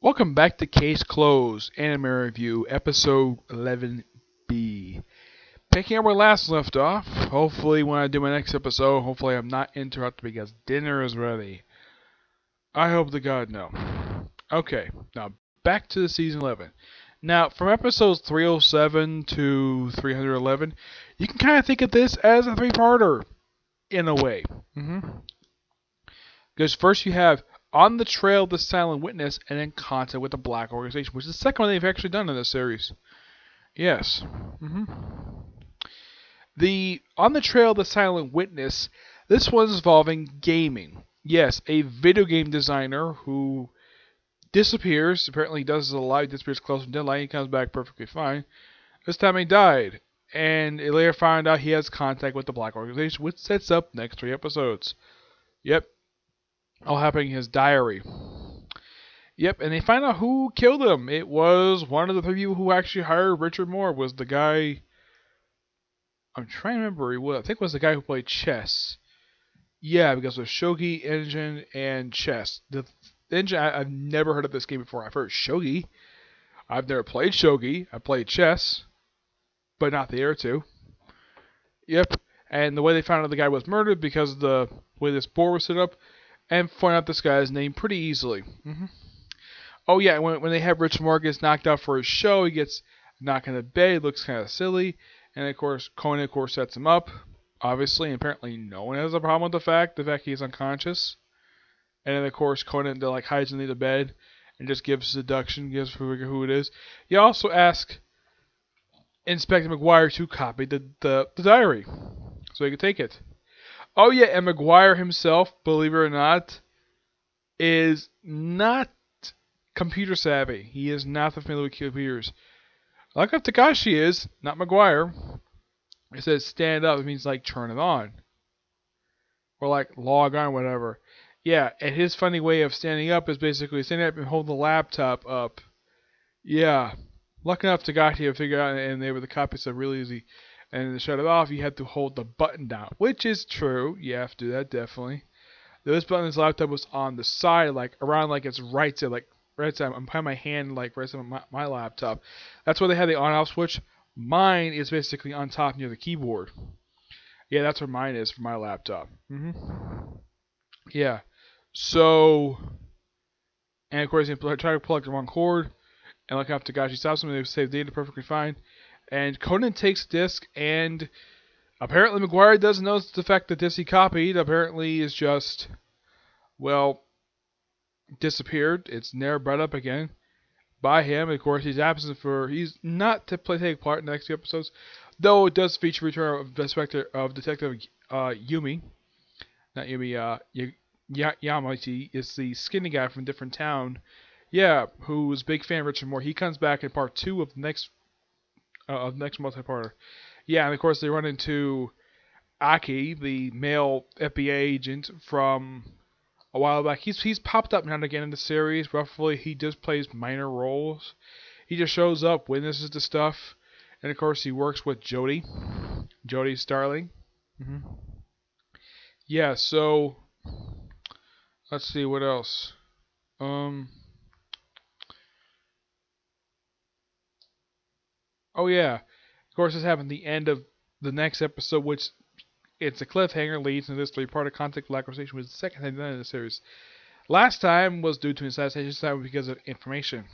Welcome back to Case Closed Anime Review, Episode 11B. Picking up where last left off. Hopefully, when I do my next episode, hopefully I'm not interrupted because dinner is ready. I hope to God no. Okay, now back to the season 11. Now, from episodes 307 to 311, you can kind of think of this as a three-parter, in a way. Because first you have On the Trail of the Silent Witness, and then Contact with the Black Organization, which is the second one they've actually done in this series. Yes. The On the Trail of the Silent Witness, this one's involving gaming. Yes, a video game designer who disappears. Apparently he does a lot. He disappears close to deadline. He comes back perfectly fine. This time he died. And it later found out he has contact with the Black Organization, which sets up next 3 episodes. Yep. All happening in his diary. Yep, and they find out who killed him. It was one of the 3 people who actually hired Richard Moore. Was the guy... I'm trying to remember who he was. I think it was the guy who played chess. Yeah, because it was Shogi, Engine, and chess. The Engine, I've never heard of this game before. I've heard Shogi. I've never played Shogi. I played chess. But not the other 2. Yep, and the way they found out the guy was murdered because of the way this board was set up, and find out this guy's name pretty easily. Oh yeah, when they have Rich Moore gets knocked out for his show, he gets knocked into bed, looks kind of silly, and of course Conan sets him up, obviously, and apparently no one has a problem with the fact he's unconscious. And then of course Conan hides underneath the bed and just gives a deduction, gives who it is. He also asks Inspector McGuire to copy the diary so he could take it. Oh yeah, and McGuire himself, believe it or not, is not computer savvy. He is not familiar with computers. Like if Takashi is, not McGuire. It says stand up, it means turn it on. Or log on, whatever. Yeah, and his funny way of standing up is basically standing up and hold the laptop up. Yeah. Lucky enough Takashi to figure out, and they were the copy said really easy. And to shut it off, you had to hold the button down, which is true. You have to do that, definitely. This button on his laptop was on the side, around its right side, right side. I'm putting my hand right side of my laptop. That's where they had the on-off switch. Mine is basically on top near the keyboard. Yeah, that's where mine is for my laptop. Yeah. So, and of course, they try to plug the wrong cord, and look after Takashi stops them, and they save data perfectly fine. And Conan takes disc, and apparently McGuire doesn't notice the fact that disc he copied apparently is just, well, disappeared. It's never brought up again by him. Of course, he's not to take part in the next 2 episodes, though it does feature return of Detective Yumi. Not Yumi, Yamachi is the skinny guy from a different town. Yeah, who was a big fan of Richard Moore. He comes back in part 2 of the next multi-parter. Yeah, and of course they run into Aki, the male FBI agent from a while back. He's popped up now and again in the series. Roughly, he just plays minor roles. He just shows up, witnesses the stuff, and of course he works with Jody Starling. Yeah, so let's see what else. Oh yeah, of course this happened at the end of the next episode, which it's a cliffhanger leads into this 3-part Contact Black Organization, was the second time done in the series. Last time was due to assassination, this time because of information.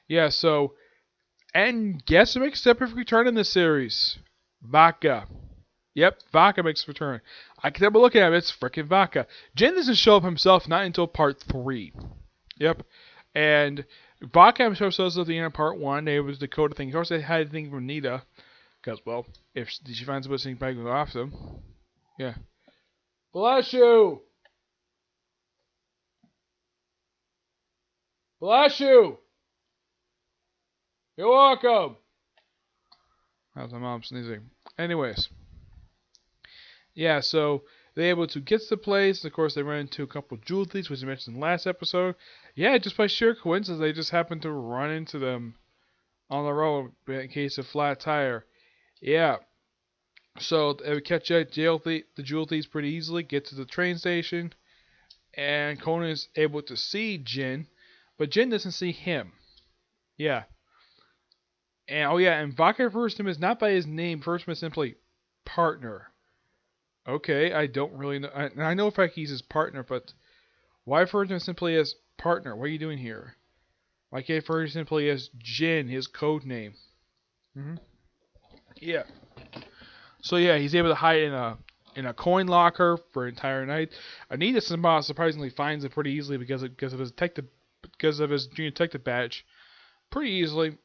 Yeah, so, and guess who makes a perfect return in this series? Vaca. Yep, Vaca makes a return. I can never look at him, it's freaking Vaca. Jin doesn't show up himself, not until part 3. Yep, and Vaca himself shows up at the end of part 1. It was the Dakota thing. Of course, they had a thing from Nita. Because, well, if she finds somebody, she can go after them. Yeah. Bless you! Bless you! You're welcome! That was my mom sneezing. Anyways. Yeah, so they're able to get to the place. And of course, they run into a couple of jewel thieves, which I mentioned in the last episode. Yeah, just by sheer coincidence, they just happened to run into them on the road in case of flat tire. Yeah. So they would catch the jewel thieves pretty easily, get to the train station, and Conan is able to see Jin, but Jin doesn't see him. Yeah. And oh yeah, and Vodka refers to him as not by his name, first is simply partner. Okay, I don't really know. I know in fact he's his partner, but why refer to him simply as partner? What are you doing here? Why can't refer to him simply as Jin, his code name? Hmm. Yeah. So yeah, he's able to hide in a coin locker for an entire night. Anita somehow surprisingly finds it pretty easily because of his junior detective badge, pretty easily,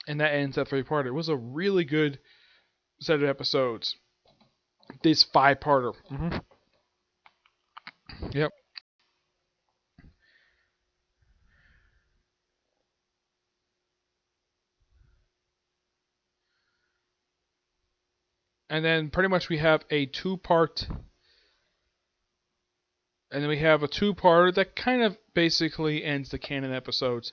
and that ends that three-parter. It was a really good set of episodes. This five-parter. Yep. And then pretty much we have a two-part, and then we have a two-parter that kind of basically ends the canon episodes.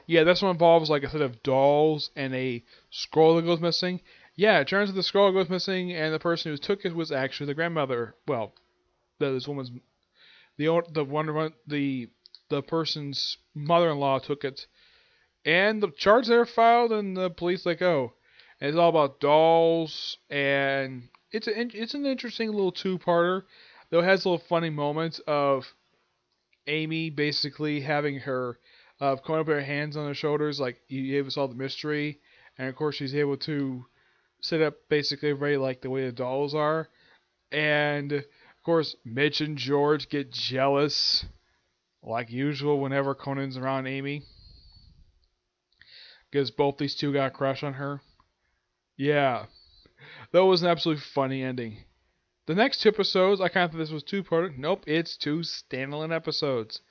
Yeah, this one involves like a set of dolls and a scroll that goes missing. Yeah, it turns out the scroll goes missing, and the person who took it was actually the grandmother. Well, this woman's the person's mother-in-law took it, and the charges are filed, and the police like, oh, and it's all about dolls, and it's an interesting little two-parter. Though it has little funny moments of Amy basically having her going up her hands on her shoulders, like you gave us all the mystery, and of course she's able to set up basically everybody like the way the dolls are, and of course Mitch and George get jealous like usual whenever Conan's around Amy, because both these two got a crush on her. Yeah, that was an absolutely funny ending. The next two episodes, I kind of thought this was two-parter. Nope, it's two standalone episodes.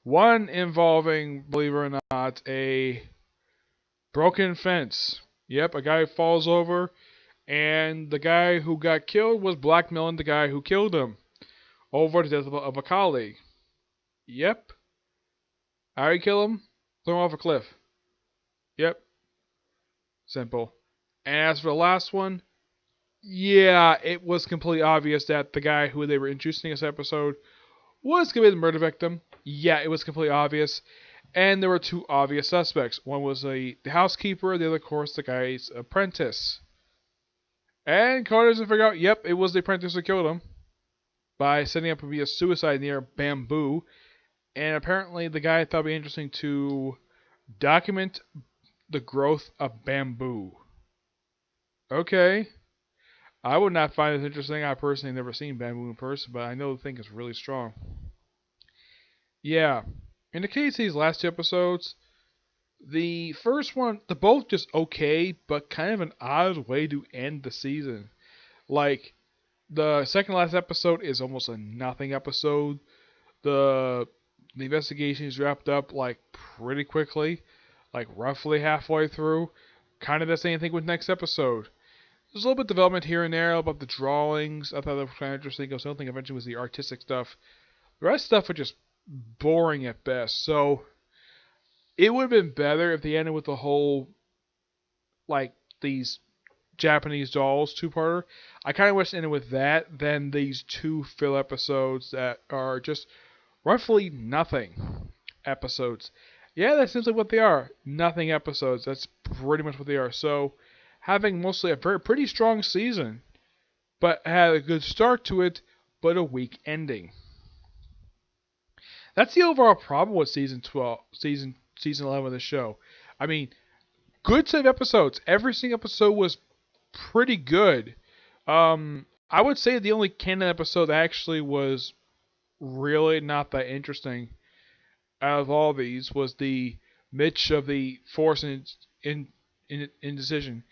One involving, believe it or not, a broken fence. Yep, a guy falls over, and the guy who got killed was blackmailing the guy who killed him over the death of a colleague. Yep. How do you kill him? Throw him off a cliff. Yep. Simple. And as for the last one, yeah, it was completely obvious that the guy who they were introducing this episode was going to be the murder victim. Yeah, it was completely obvious. And there were two obvious suspects. One was the housekeeper, the other, of course, the guy's apprentice. And Conan doesn't figure out, yep, it was the apprentice who killed him by setting up to be a suicide near bamboo. And apparently the guy thought it would be interesting to document the growth of bamboo. Okay. I would not find this interesting. I personally never seen bamboo in person, but I know the thing is really strong. Yeah. In the case of these last two episodes, the first one, they're both just okay, but kind of an odd way to end the season. Like, the second last episode is almost a nothing episode. The investigation is wrapped up like pretty quickly, like roughly halfway through. Kind of the same thing with next episode. There's a little bit of development here and there about the drawings. I thought that was kind of interesting. The only thing I mentioned was the artistic stuff. The rest stuff was just boring at best. So it would have been better if they ended with the whole, like, these Japanese dolls two-parter. I kind of wish it ended with that than these two fill episodes that are just roughly nothing episodes. Yeah, that's simply what they are. Nothing episodes. That's pretty much what they are. So having mostly a pretty strong season, but had a good start to it, but a weak ending. That's the overall problem with season 11 of the show. I mean, good set of episodes. Every single episode was pretty good. I would say the only canon episode that actually was really not that interesting out of all these was the Mitch of the Force in Indecision.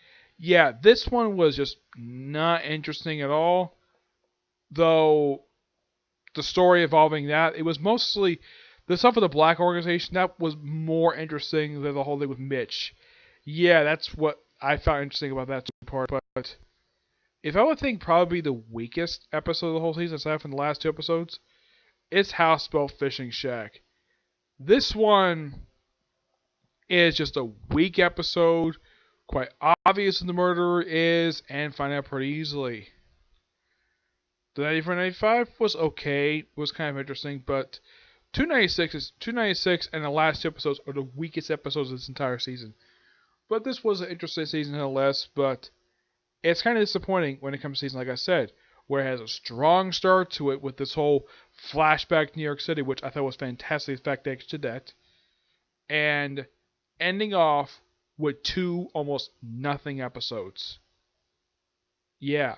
Yeah, this one was just not interesting at all. Though the story involving that, it was mostly the stuff with the black organization that was more interesting than the whole thing with Mitch. Yeah, that's what I found interesting about that part. But if I would think probably the weakest episode of the whole season, aside from the last two episodes, it's Houseboat Fishing Shack. This one is just a weak episode. Quite obvious who the murderer is, and find out pretty easily. The 94-95 was okay, was kind of interesting, but 296 and the last two episodes are the weakest episodes of this entire season. But this was an interesting season nonetheless, but it's kind of disappointing when it comes to season, like I said, where it has a strong start to it with this whole flashback to New York City, which I thought was fantastic. The fact they actually did that, and ending off with two almost nothing episodes. Yeah,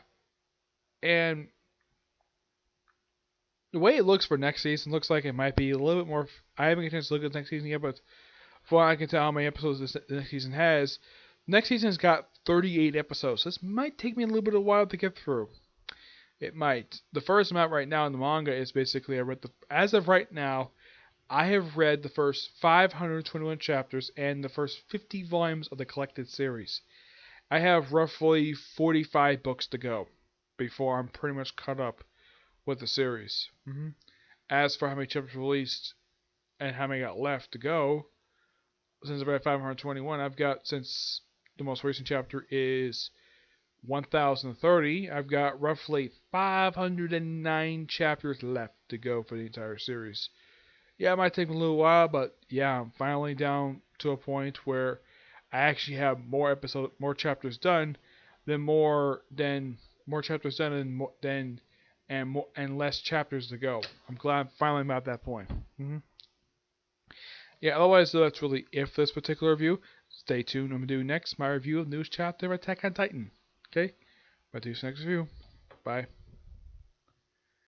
and the way it looks for next season looks like it might be a little bit more. I haven't had a chance to look at the next season yet, but from what I can tell, how many episodes the next season has. Next season has got 38 episodes. This might take me a little bit of a while to get through. It might. The first amount right now in the manga is basically as of right now, I have read the first 521 chapters and the first 50 volumes of the collected series. I have roughly 45 books to go before I'm pretty much caught up with the series. As for how many chapters released and how many got left to go, since I've read 521, I've got, since the most recent chapter is 1030, I've got roughly 509 chapters left to go for the entire series. Yeah, it might take me a little while, but yeah, I'm finally down to a point where I actually have more chapters done more chapters done and less chapters to go. I'm glad I'm finally at that point. Yeah, otherwise, that's really it for this particular review. Stay tuned. I'm going to do next my review of Newest Chapter of Attack on Titan. Okay? I'll do this next review. Bye.